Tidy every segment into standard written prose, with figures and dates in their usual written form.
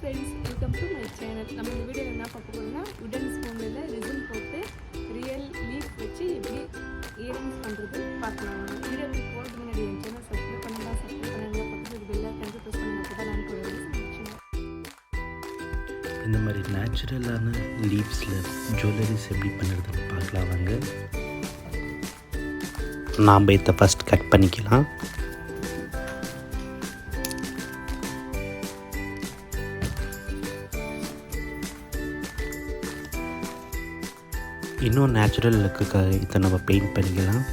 friends, welcome to my channel. நம்ம இந்த வீடியோல என்ன பார்க்க போறோம்னா wooden spoonல resin போட்டு real leaf வச்சு எப்படி earrings பண்றது பார்க்கலாம். வீடியோ போறதுக்கு முன்னாடி என் சேனல் சப்ஸ்கிரைப் பண்ணுங்க, பக்கத்துல பெல் ஐகானை பிரஸ் பண்ணுங்க. அப்பதான் நான் போடுற இந்த மாதிரி நேச்சுரலான லீவ்ஸில் ஜுவல்லரிஸ் எப்படி பண்ணுறதுன்னு பார்க்கலாம் வாங்க. நாம் இதை ஃபஸ்ட் கட் பண்ணிக்கலாம். இன்னும் நேச்சுரல் லுக்குக்காக இதை நம்ம பெயிண்ட் பண்ணிக்கலாம்.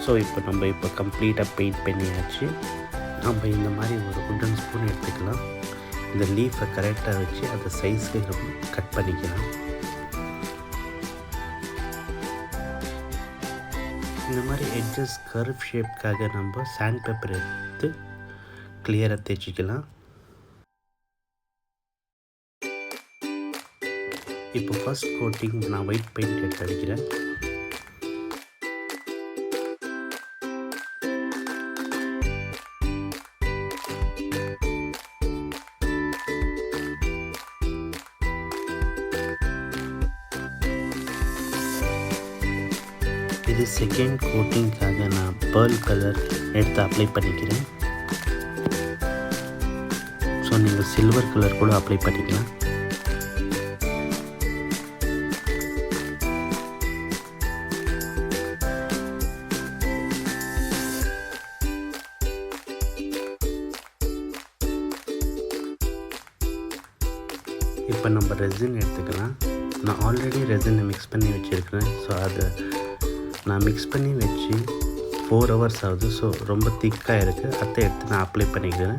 ஸோ இப்போ கம்ப்ளீட்டாக பெயிண்ட் பண்ணியாச்சு. நம்ம இந்த மாதிரி ஒரு வுடன் ஸ்பூன் எடுத்துக்கலாம். இந்த லீஃபை கரெக்டாக வச்சு அதை சைஸ்க்கு கட் பண்ணிக்கலாம். இந்த மாதிரி எட்ஜஸ் கர்வ் ஷேப்காக நம்ம சாண்ட் பேப்பர் எடுத்து கிளியராக தேய்ச்சிக்கலாம். இப்போ ஃபர்ஸ்ட் கோட்டிங் நான் ஒயிட் பெயிண்ட் எடுத்து அடிக்கிறேன். இது செகண்ட் கோட்டிங்காக நான் பேர்ல் கலர் எடுத்து அப்ளை பண்ணிக்கிறேன். ஸோ நீங்கள் சில்வர் கலர் கூட அப்ளை பண்ணிக்கலாம். இப்போ நம்ம ரெசின் எடுத்துக்கலாம். நான் ஆல்ரெடி ரெசினை மிக்ஸ் பண்ணி வச்சுருக்கிறேன். ஸோ அதை நான் மிக்ஸ் பண்ணி வச்சு 4 hours ஆகுது. ஸோ ரொம்ப திக்காக இருக்குது. அதை எடுத்து நான் அப்ளை பண்ணிக்கிறேன்.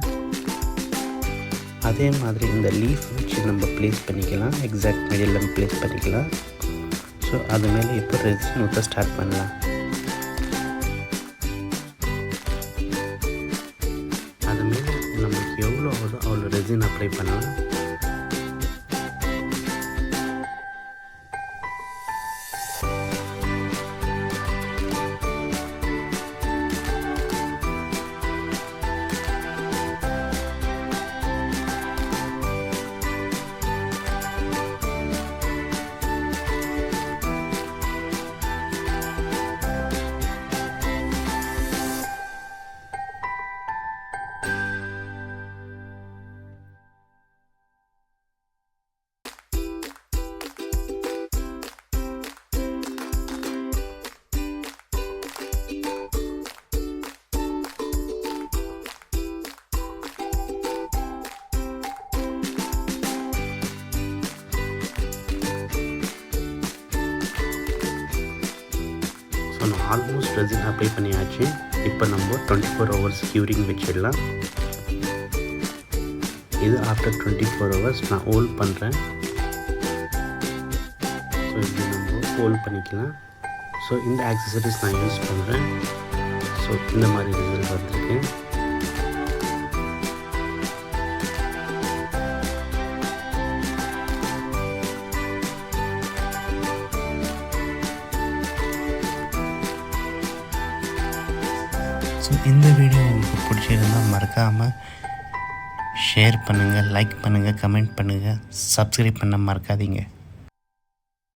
அதே மாதிரி இந்த லீஃப் வச்சு நம்ம ப்ளேஸ் பண்ணிக்கலாம். எக்ஸாக்ட் மிடில் ப்ளேஸ் பண்ணிக்கலாம். ஸோ அது மேலே இப்போ ரெசின் ஊற்ற ஸ்டார்ட் பண்ணலாம். அது மேலே நம்மளுக்கு எவ்வளோ ஆகுதோ அவ்வளோ ரெசின் அப்ளை பண்ணலாம். ஆல்மோஸ்ட் ரெசின் அப்ளை பண்ணியாச்சு. இப்போ நம்ம 24 hours க்யூரிங் வச்சிடலாம். இது ஆஃப்டர் 24 hours நான் ஹோல்ட் பண்ணுறேன். ஸோ இப்படி நம்ம ஹோல்ட் பண்ணிக்கலாம். ஸோ இந்த ஆக்சசரிஸ் நான் யூஸ் பண்ணுறேன். ஸோ இந்த மாதிரி ரிசல்ட் வந்திருக்கு. ஸோ இந்த வீடியோ உங்களுக்கு பிடிச்சிருந்தால் மறக்காமல் ஷேர் பண்ணுங்கள், லைக் பண்ணுங்கள், கமெண்ட் பண்ணுங்கள், சப்ஸ்கிரைப் பண்ண மறக்காதீங்க.